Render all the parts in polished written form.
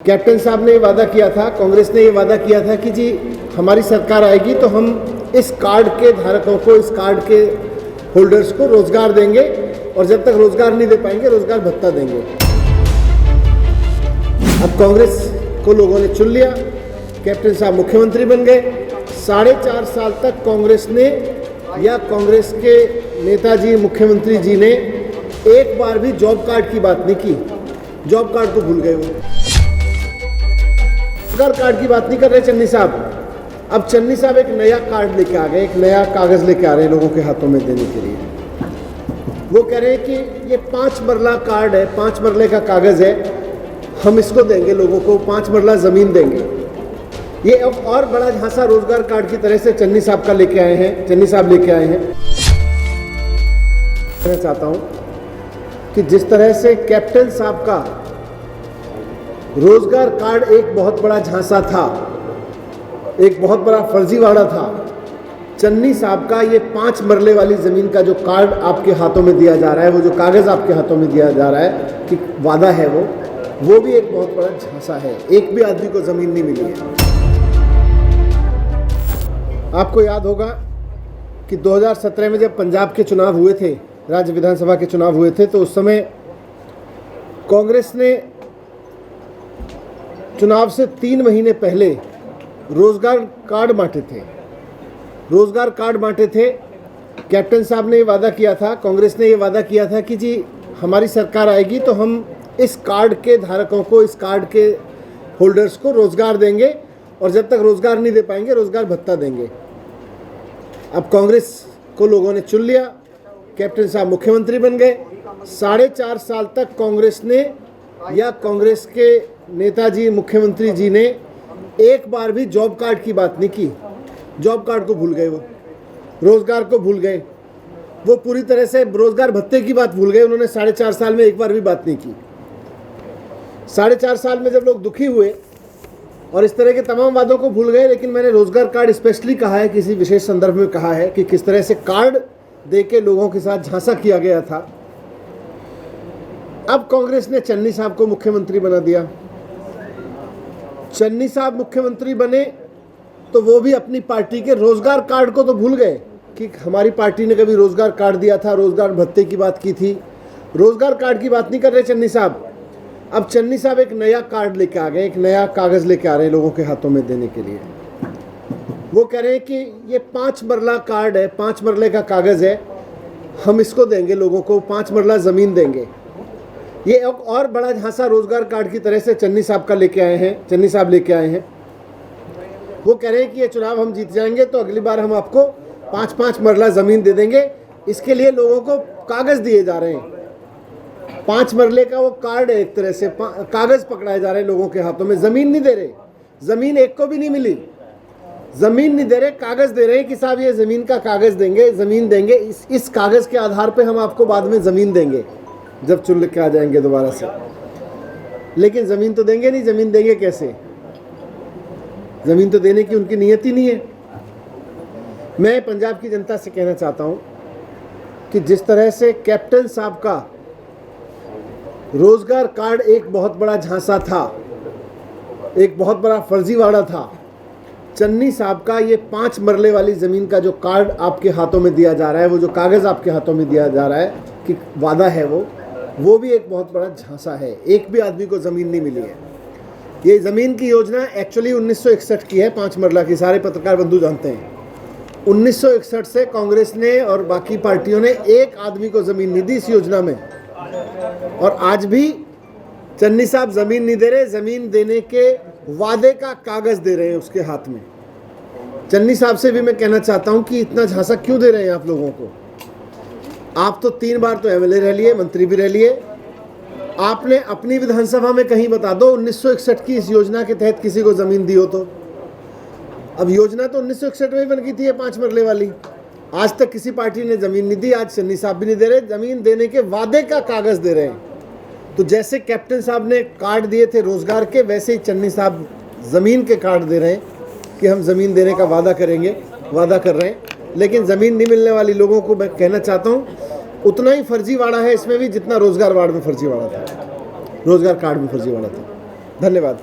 Captain साहब ने ये वादा किया था, कांग्रेस ने ये वादा किया था कि जी हमारी सरकार आएगी तो हम इस कार्ड के धारकों को, इस कार्ड के होल्डर्स को रोजगार देंगे और जब तक रोजगार नहीं दे पाएंगे रोजगार भत्ता देंगे। अब कांग्रेस को लोगों ने चुन लिया, कैप्टन साहब मुख्यमंत्री बन गए। 4.5 साल तक कांग्रेस ने या कांग्रेस के नेताजी, मुख्यमंत्री जी ने एक बार भी जॉब कार्ड की बात नहीं की। जॉब कार्ड तो भूल गए वो, रोजगार कार्ड की बात नहीं कर रहे चन्नी साहब। अब चन्नी साहब एक नया कार्ड लेके आ गए, एक नया कागज लेके आ रहे हैं लोगों के हाथों में देने के लिए। वो कह रहे हैं कि ये 5 मरला कार्ड है, 5 मरले का कागज है, हम इसको देंगे लोगों को, 5 मरला जमीन देंगे। ये अब और बड़ा झांसा रोजगार कार्ड की तरह से चन्नी साहब का लेके आए हैं, चन्नी साहब लेके आए हैं। मैं चाहता हूं कि जिस तरह से कैप्टन साहब का रोजगार कार्ड एक बहुत बड़ा झांसा था, एक बहुत बड़ा फर्जीवाड़ा था, चन्नी साहब का ये 5 मरले वाली जमीन का जो कार्ड आपके हाथों में दिया जा रहा है, वो जो कागज आपके हाथों में दिया जा रहा है कि वादा है वो भी एक बहुत बड़ा झांसा है। एक भी आदमी को जमीन नहीं मिली है। आपको याद होगा कि 2017 में जब पंजाब के चुनाव हुए थे, राज्य विधानसभा के चुनाव हुए थे, तो उस समय कांग्रेस ने चुनाव से 3 महीने पहले रोजगार कार्ड बांटे थे। रोजगार कार्ड बांटे थे। कैप्टन साहब ने ये वादा किया था, कांग्रेस ने ये वादा किया था कि जी हमारी सरकार आएगी तो हम इस कार्ड के धारकों को, इस कार्ड के होल्डर्स को रोजगार देंगे और जब तक रोजगार नहीं दे पाएंगे रोजगार भत्ता देंगे। अब कांग्रेस को लोगों ने चुन लिया, कैप्टन साहब मुख्यमंत्री बन गए। 4.5 साल तक कांग्रेस ने या कांग्रेस के नेताजी, मुख्यमंत्री जी ने एक बार भी जॉब कार्ड की बात नहीं की। जॉब कार्ड को भूल गए, वो रोजगार को भूल गए, वो पूरी तरह से रोजगार भत्ते की बात भूल गए। उन्होंने 4.5 साल में एक बार भी बात नहीं की। 4.5 साल में जब लोग दुखी हुए और इस तरह के तमाम वादों को भूल गए, लेकिन मैंने रोजगार कार्ड स्पेशली कहा है, किसी विशेष संदर्भ में कहा है कि किस तरह से कार्ड देके लोगों के साथ झांसा किया गया था। अब कांग्रेस ने चन्नी साहब को मुख्यमंत्री बना दिया। चन्नी साहब मुख्यमंत्री बने तो वो भी अपनी पार्टी के रोजगार कार्ड को तो भूल गए कि हमारी पार्टी ने कभी रोजगार कार्ड दिया था, रोजगार भत्ते की बात की थी। रोजगार कार्ड की बात नहीं कर रहे चन्नी साहब। अब चन्नी साहब एक नया कार्ड लेके आ गए, एक नया कागज लेके आ रहे हैं लोगों के हाथों में देने के लिए। वो कह रहे हैं कि ये 5 मरला कार्ड है, 5 मरले का कागज है, हम इसको देंगे लोगों को, 5 मरला जमीन देंगे। ये और बड़ा झांसा रोजगार कार्ड की तरह से चन्नी साहब का लेके आए हैं, चन्नी साहब लेके आए हैं। वो कह रहे हैं कि ये चुनाव हम जीत जाएंगे तो अगली बार हम आपको 5-5 मरला जमीन दे देंगे। इसके लिए लोगों को कागज दिए जा रहे हैं। 5 मरले का वो कार्ड है, एक तरह से कागज पकड़ाए जा रहे हैं लोगों के हाथों में। जमीन नहीं दे रहे, जमीन एक को भी नहीं मिली। जमीन नहीं दे रहे, कागज दे रहे हैं कि साहब ये जमीन का कागज देंगे, जमीन देंगे, इस कागज के आधार पे हम आपको बाद में जमीन देंगे जब चुन के आ जाएंगे दोबारा से। लेकिन जमीन तो देंगे नहीं। जमीन देंगे कैसे? जमीन तो देने की उनकी नीयत ही नहीं है। मैं पंजाब की जनता से कहना चाहता हूं कि जिस तरह से कैप्टन साहब का रोजगार कार्ड एक बहुत बड़ा झांसा था, एक बहुत बड़ा फर्जीवाड़ा था, चन्नी साहब का ये 5 मरले वाली जमीन का जो कार्ड आपके हाथों में दिया जा रहा है, वो जो कागज आपके हाथों में दिया जा रहा है कि वादा है वो भी एक बहुत बड़ा झांसा है। एक भी आदमी को जमीन नहीं मिली है। ये जमीन की योजना एक्चुअली 1961 की है, 5 मरला की। सारे पत्रकार बंधु जानते हैं 1961 से कांग्रेस ने और बाकी पार्टियों ने एक आदमी को जमीन नहीं दी इस योजना में। और आज भी चन्नी साहब जमीन नहीं दे रहे, जमीन देने के वादे का कागज दे रहे हैं उसके हाथ में। चन्नी साहब से भी मैं कहना चाहता हूं कि इतना झांसा क्यों दे रहे हैं आप लोगों को? आप तो 3 बार तो एमएलए रह लिए, मंत्री भी रह लिए। आपने अपनी विधानसभा में कहीं बता दो 1961 की इस योजना के तहत किसी को जमीन दी हो तो। अब योजना तो 1961 में ही बन गई थी ये 5 मरले वाली। आज तक किसी पार्टी ने जमीन नहीं दी, आज चन्नी साहब भी नहीं दे रहे। जमीन देने के वादे का कागज दे रहे हैं। तो जैसे कैप्टन साहब ने कार्ड दिए थे रोजगार के, वैसे ही चन्नी साहब जमीन के कार्ड दे रहे हैं कि हम जमीन देने का वादा करेंगे, वादा कर रहे हैं। लेकिन जमीन नहीं मिलने वाली लोगों को मैं कहना चाहता हूं उतना ही फर्जीवाड़ा है इसमें भी जितना रोजगार वार्ड में फर्जीवाड़ा था, रोजगार कार्ड में फर्जीवाड़ा था। धन्यवाद।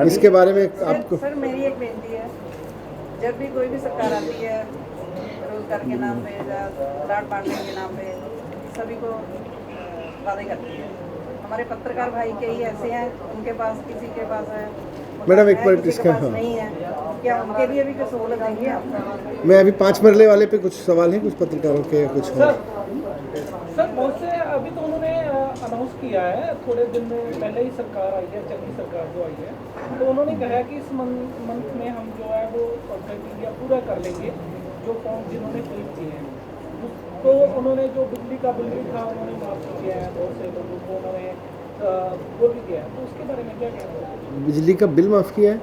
इसके बारे में आपको सर मेरी एक बेनती है, जब भी कोई भी सरकार आती है रोजगार के नाम पे या प्लाट बांटने के नाम पे सभी को वादे करती है। हमारे पत्रकार भाई कई ऐसे हैं, उनके पास किसी के पास है, मैडम एक मिनट किसी के इसका पास हाँ नहीं है, क्या उनके लिए भी कुछ सहूलत देंगे आप? मैं अभी 5 मरले वाले पे कुछ सवाल हैं कुछ पत्रकारों के कुछ सर बहुत से अभी तो उन्होंने अनाउंस किया है, थोड़े दिन में पहले ही सरकार आई है, चंगी सरकार जो आई है, तो उन्होंने कहा है कि इस मंथ में हम जो है वो क्राइटेरिया पूरा कर लेंगे जो फॉर्म जिन्होंने फिल किए हैं। तो उन्होंने जो बिजली का बिल भी था उन्होंने माफ किया है, बहुत से लोगों को उन्होंने वो भी किया है, तो उसके बारे में क्या कहना है? बिजली का बिल माफ़ किया है?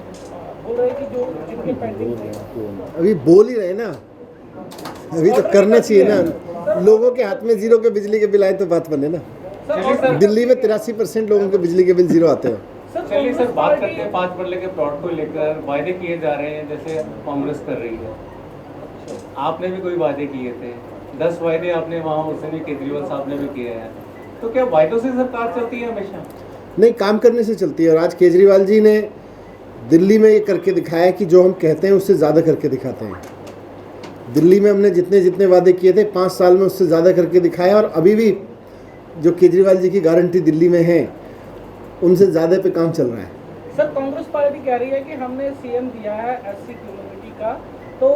बोल रहे हैं कि जो जिनके पेंडिंग थे अभी बोल ही रहे ना, अभी तो करना चाहिए ना। लोगों के हाथ में जीरो के बिजली के बिल आए तो बात बने ना। दिल्ली में 83% लोगों के बिजली के बिल जीरो आते हैं। चलिए सर, बात करते हैं 5 मरले के प्लॉट को लेकर वायदे किए जा रहे हैं जैसे कांग्रेस कर रही है। आपने भी कोई वायदे किए थे, 10 वायदे आपने वहाँ उससे भी केजरीवाल साहब ने भी किए हैं, तो क्या वायदों से सरकार चलती है हमेशा? नहीं, काम करने से चलती है। और आज केजरीवाल जी ने दिल्ली में ये करके दिखाया कि जो हम कहते हैं उससे ज़्यादा करके दिखाते हैं। दिल्ली में हमने जितने जितने वादे किए थे 5 साल में उससे ज़्यादा करके दिखाया, और अभी भी जो केजरीवाल जी की गारंटी दिल्ली में है उनसे ज़्यादा पे काम चल रहा है। सर कांग्रेस पार्टी कह रही है कि हमने सीएम दिया है एससी कम्युनिटी का, तो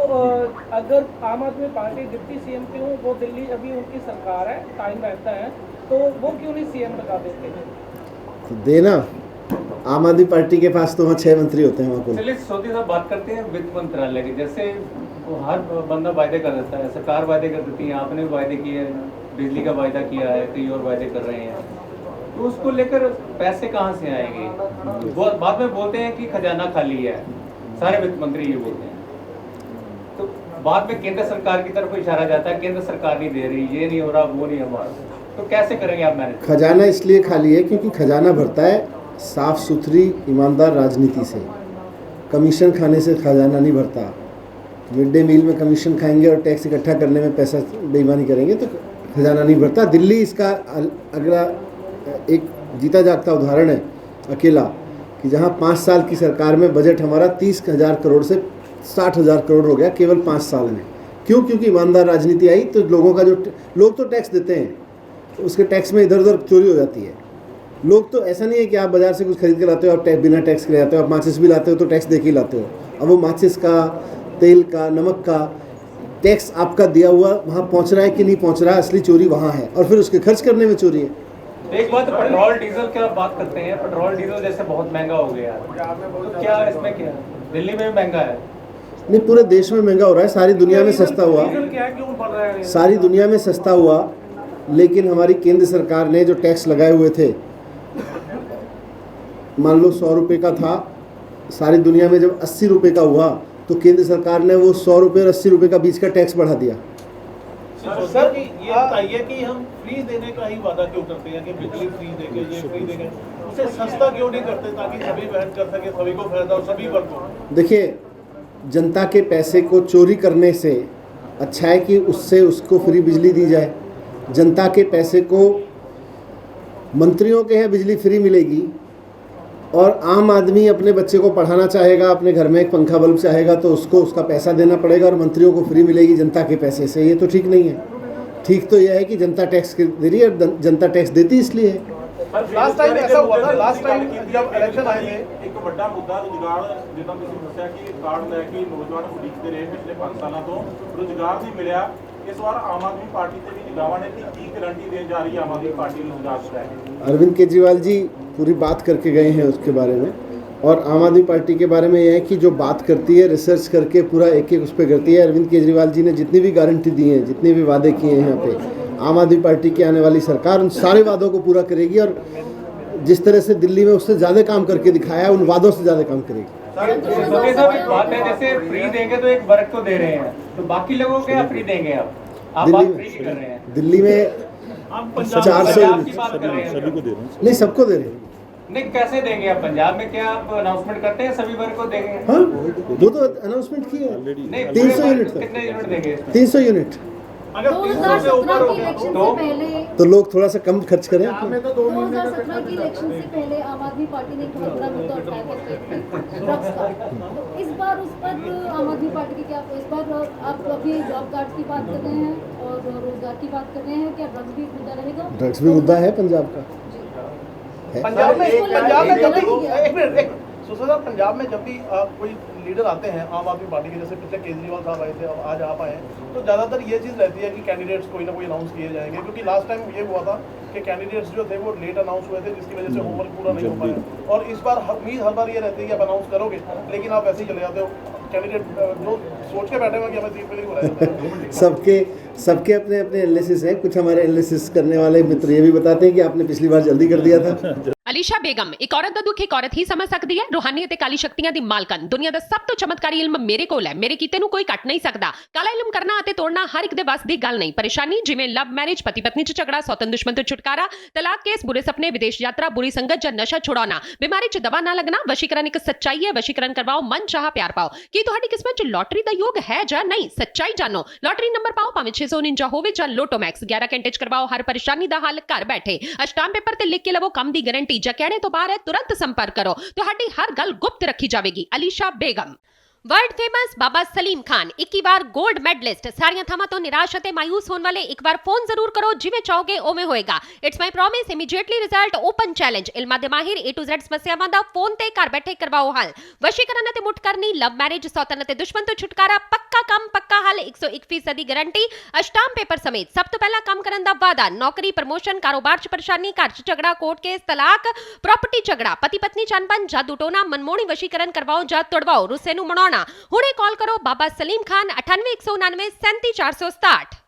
अगर आम आदमी पार्टी डिप्टी सीएम क्यों, वो दिल्ली अभी उनकी सरकार है, टाइम रहता है, तो वो क्यों नहीं सीएम लगा देते हैं? तो देना, आम आदमी पार्टी के पास तो वहाँ 6 मंत्री होते हैं वहाँ को। चलिए सोदी साहब बात करते हैं वित्त मंत्रालय की। जैसे हर बंदा वायदे कर देता है, सरकार वायदे कर देती है, आपने भी वायदे किए, बिजली का वायदा किया है, कई और वायदे कर रहे हैं, तो उसको लेकर पैसे कहाँ से आएंगे? बाद में बोलते हैं कि खजाना खाली है, सारे वित्त मंत्री ये बोलते हैं, तो बाद में केंद्र सरकार की तरफ इशारा जाता है, केंद्र सरकार नहीं दे रही, ये नहीं हो रहा, वो नहीं हो रहा, तो कैसे करेंगे आप मैनेज? खजाना इसलिए खाली है क्योंकि खजाना भरता है साफ सुथरी ईमानदार राजनीति से। कमीशन खाने से खजाना नहीं भरता। मिड डे मील में कमीशन खाएंगे और टैक्स इकट्ठा करने में पैसा बेईमानी करेंगे तो खजाना नहीं भरता। दिल्ली इसका अगला एक जीता जागता उदाहरण है अकेला, कि जहां 5 साल की सरकार में बजट हमारा 30,000 करोड़ से 60,000 करोड़ हो गया केवल 5 साल में। क्यों? क्योंकि ईमानदार राजनीति आई। तो लोगों का जो लोग तो टैक्स देते हैं, तो उसके टैक्स में इधर उधर चोरी हो जाती है। लोग तो ऐसा नहीं है कि आप बाज़ार से कुछ खरीद के लाते हो आप बिना टैक्स के लाते हो। आप माचिस भी लाते हो तो टैक्स दे के ही लाते हो। अब वो माचिस का, तेल का, नमक का टैक्स आपका दिया हुआ वहाँ पहुँच रहा है कि नहीं पहुँच रहा है, असली चोरी वहाँ है, और फिर उसके खर्च करने में चोरी है। एक बात, पेट्रोल डीजल की आप बात करते हैं, पेट्रोल डीजल जैसे बहुत महंगा हो गया, तो क्या इसमें क्या दिल्ली में भी महंगा है? नहीं, पूरे देश में महंगा हो रहा है। सारी दुनिया में सस्ता हुआ, सारी दुनिया में सस्ता हुआ, लेकिन हमारी केंद्र सरकार ने जो टैक्स लगाए हुए थे, मान लो 100 रुपये का था, सारी दुनिया में जब 80 रुपये का हुआ तो केंद्र सरकार ने वो 100 रुपये और 80 रुपये का बीच का टैक्स बढ़ा दिया। सर ये बताइए कि हम फ्री देने का ही वादा क्यों करते हैं कि बिजली फ्री देंगे, ये फ्री देंगे, उसे सस्ता क्यों नहीं करते ताकि सभी वहन कर सके, सभी को फायदा हो, सभी वर्गों? देखिए, जनता के पैसे को चोरी करने से अच्छा है कि उससे उसको फ्री बिजली दी जाए। जनता के पैसे को, मंत्रियों के हैं बिजली फ्री मिलेगी, और आम आदमी अपने बच्चे को पढ़ाना चाहेगा, अपने घर में एक पंखा बल्ब चाहेगा तो उसको उसका पैसा देना पड़ेगा, और मंत्रियों को फ्री मिलेगी जनता के पैसे से। ये तो ठीक नहीं है। ठीक तो यह है कि जनता टैक्स दे रही है, जनता टैक्स देती इसलिए है। लास्ट टाइम ऐसा हुआ था, लास्ट टाइम जब इलेक्शन आए थे, एक बड़ा मुद्दा रोजगार जिदा तुसीं दस्सिया कि कार्ड लैके नौजवान उड़ीकते रहे पिछले 5 सालों तो रोजगार नहीं मिला। इस बार आम आदमी पार्टी से भी निगाहां ने की गारंटी देने जा रही है आम आदमी पार्टी रोजगार से? अरविंद केजरीवाल जी पूरी बात करके गए हैं उसके बारे में, और आम आदमी पार्टी के बारे में यह है कि जो बात करती है रिसर्च करके पूरा एक एक उस पर करती है। अरविंद केजरीवाल जी ने जितनी भी गारंटी दी है, जितने भी वादे किए हैं यहाँ पे, आम आदमी पार्टी की आने वाली सरकार उन सारे वादों को पूरा करेगी, और जिस तरह से दिल्ली में उससे ज़्यादा काम करके दिखाया है, उन वादों से ज़्यादा काम करेगी। एक बात है, जैसे फ्री देंगे तो एक वर्ग को दे रहे हैं, तो बाकी लोगों को क्या फ्री देंगे? आप बात फ्री की कर रहे हैं। दिल्ली में 400 यूनिट सभी को दे रहे हैं? नहीं, सबको दे रहे हैं। नहीं, कैसे देंगे आप? पंजाब में क्या आप अनाउंसमेंट करते हैं सभी वर्ग को देंगे? हाँ, वो तो अनाउंसमेंट की है। नहीं, 300 यूनिट कितने यूनिट देंगे? 300 यूनिट अगर 300 से ऊपर 2017 हो की गया इलेक्शन तो- से पहले तो लोग थोड़ा सा कम खर्च करें 2017 की इलेक्शन से पहले आम आदमी पार्टी ने एक बहुत बड़ा मुद्दा उठाया था ड्रग्स का। तो इस बार उस पर आम आदमी पार्टी की क्या, इस बार आप अभी जॉब कार्ड की बात कर रहे हैं और रोजगार की बात कर रहे हैं, क्या ड्रग्स भी एक मुद्दा रहेगा? ड्रग्स भी मुद्दा है पंजाब का है। पंजाब में एक- जब भी एक- एक मिनट एक सुशा साहब, पंजाब में जब भी कोई लीडर आते हैं आम आदमी पार्टी के, जैसे पिछले केजरीवाल साहब आए थे, अब आज आप आए हैं, तो ज़्यादातर ये चीज़ रहती है कि कैंडिडेट्स कोई ना कोई अनाउंस किए जाएंगे, क्योंकि लास्ट टाइम ये हुआ था कि कैंडिडेट्स जो थे वो लेट अनाउंस हुए थे, जिसकी वजह से होमवर्क पूरा नहीं हो पाया। और इस बार उम्मीद हर बार ये रहती है कि आप अनाउंस करोगे, लेकिन आप ऐसे ही चले जाते हो। कैंडिडेट जो सोच के बैठे हुए कि हमें सीट मिलेगी, बुलाया जाता है। सबके अपने अपने एनालिसिस हैं। कुछ हमारे एनालिसिस करने वाले मित्र ये भी बताते हैं कि आपने पिछली बार जल्दी कर दिया था। ਅਲੀਸ਼ਾ ਬੇਗਮ ਇੱਕ ਔਰਤ ਦਾ ਦੁੱਖ ਇੱਕ ਔਰਤ ਹੀ ਸਮਝ ਸਕਦੀ ਹੈ। ਰੂਹਾਨੀ ਅਤੇ ਕਾਲੀ ਸ਼ਕਤੀਆਂ ਦੀ ਮਾਲਕਨ, ਦੁਨੀਆ ਦਾ ਸਭ ਤੋਂ ਚਮਤਕਾਰੀ ਇਲਮ ਮੇਰੇ ਕੋਲ ਹੈ। ਮੇਰੇ ਕੀਤੇ ਨੂੰ ਕੋਈ ਕੱਟ ਨਹੀਂ ਸਕਦਾ। ਕਾਲਾ ਇਲਮ ਕਰਨਾ ਅਤੇ ਤੋੜਨਾ ਹਰ ਇੱਕ ਦੇ ਵੱਸ ਦੀ ਗੱਲ ਨਹੀਂ। ਪਰੇਸ਼ਾਨੀ ਜਿਵੇਂ ਲਵ ਮੈਰਿਜ, ਪਤੀ ਪਤਨੀ 'ਚ ਝਗੜਾ, ਸੌਤਨ ਦੁਸ਼ਮਣ ਤੋਂ ਛੁਟਕਾਰਾ, ਤਲਾਕ ਕੇਸ, ਬੁਰੇ ਸੁਪਨੇ, ਵਿਦੇਸ਼ ਯਾਤਰਾ, ਬੁਰੀ ਸੰਗਤ ਜਾਂ ਨਸ਼ਾ ਛੁਡਾਉਣਾ, ਬਿਮਾਰੀ 'ਚ ਦਵਾ ਨਾ ਲੱਗਣਾ। ਵਸ਼ੀਕਰਨ ਇੱਕ ਸੱਚਾਈ ਹੈ। ਵਸ਼ੀਕਰਨ ਕਰਵਾਓ, ਮਨ ਚਾਹਾ ਪਿਆਰ ਪਾਓ। ਕੀ ਤੁਹਾਡੀ ਕਿਸਮਤ 'ਚ ਲੋਟਰੀ ਦਾ ਯੋਗ ਹੈ ਜਾਂ ਨਹੀਂ? ਸੱਚਾਈ ਜਾਣੋ। ਲੋਟਰੀ ਨੰਬਰ ਪਾਓ, ਭਾਵੇਂ 649 ਹੋਵੇ ਜਾਂ ਲੋਟੋ ਮੈਕਸ। 11 ਘੰਟੇ 'ਚ ਕਰਵਾਓ ਹਰ ਪਰੇਸ਼ਾਨੀ ਦਾ ਹੱਲ ਘਰ ਬੈਠੇ। ਅਸ਼ਟਾਮ ਪੇਪਰ ਤੇ ਲਿਖ ਕੇ ਲਵੋ ਕੰਮ ਦੀ ਗਾਰੰਟੀ। ਜਾਂ ਕਹਿਣੇ ਤੋਂ ਬਾਹਰ ਹੈ, तुरंत संपर्क करो। ਤੁਹਾਡੀ ਹਰ ਗੱਲ ਗੁਪਤ ਰੱਖੀ ਜਾਵੇਗੀ। ਅਲੀਸ਼ਾ ਬੇਗਮ। वर्ल्ड फेमस बाबा सलीम खान 21 ਵਾਰ गोल्ड मेडलिस्ट। ਸਾਰੀਆਂ ਥਾਵਾਂ ਤੋਂ ਨਿਰਾਸ਼ ਅਤੇ ਮਾਇੂਸ ਹੋਣ ਵਾਲੇ ਇੱਕ ਵਾਰ ਫੋਨ ਜ਼ਰੂਰ ਕਰੋ। ਜਿਵੇਂ ਚਾਹੋਗੇ ਉਵੇਂ ਹੋਏਗਾ। It's my promise, immediately result, open challenge. ਇਲਮਾਂ ਦੇ ਮਾਹਿਰ A to Z ਸਮੱਸਿਆਵਾਂ ਦਾ ਫੋਨ ਤੇ ਘਰ ਬੈਠੇ ਕਰਵਾਓ ਹੱਲ। ਵਸ਼ੀਕਰਨ ਅਤੇ ਮੁੱਠ ਕਰਨੀ, ਲਵ ਮੈਰਿਜ, ਸੌਤਨ ਅਤੇ ਦੁਸ਼ਮਣ ਤੋਂ ਛੁਟਕਾਰਾ, ਪੱਕਾ ਕੰਮ, ਪੱਕਾ ਹੱਲ, 101% ਦੀ ਗਾਰੰਟੀ, ਅਸ਼ਟਾਮ ਪੇਪਰ ਸਮੇਤ। ਸਭ ਤੋਂ ਪਹਿਲਾਂ ਕੰਮ ਕਰਨ ਦਾ ਵਾਅਦਾ। ਨੌਕਰੀ, ਪ੍ਰਮੋਸ਼ਨ, ਕਾਰੋਬਾਰ 'ਚ ਪਰੇਸ਼ਾਨੀ, ਘਰ 'ਚ ਝਗੜਾ, ਕੋਰਟ ਕੇਸ, ਤਲਾਕ, ਪ੍ਰਾਪਰਟੀ ਝਗੜਾ, ਪਤੀ ਪਤਨੀ 'ਚ ਅਣਬਣ, ਜਾਦੂ ਟੋਨਾ, ਮਨਮੋਹਣੀ ਵਸ਼ੀਕਰਨ ਕਰਵਾਓ ਜਾਂ ਤੁੜਵਾਓ, ਰੁੱਸੇ ਨੂੰ ਮਨਾਉਣਾ। ਹੁਣੇ ਕਾਲ ਕਰੋ ਬਾਬਾ ਸਲੀਮ ਖਾਨ 98 199 37 467।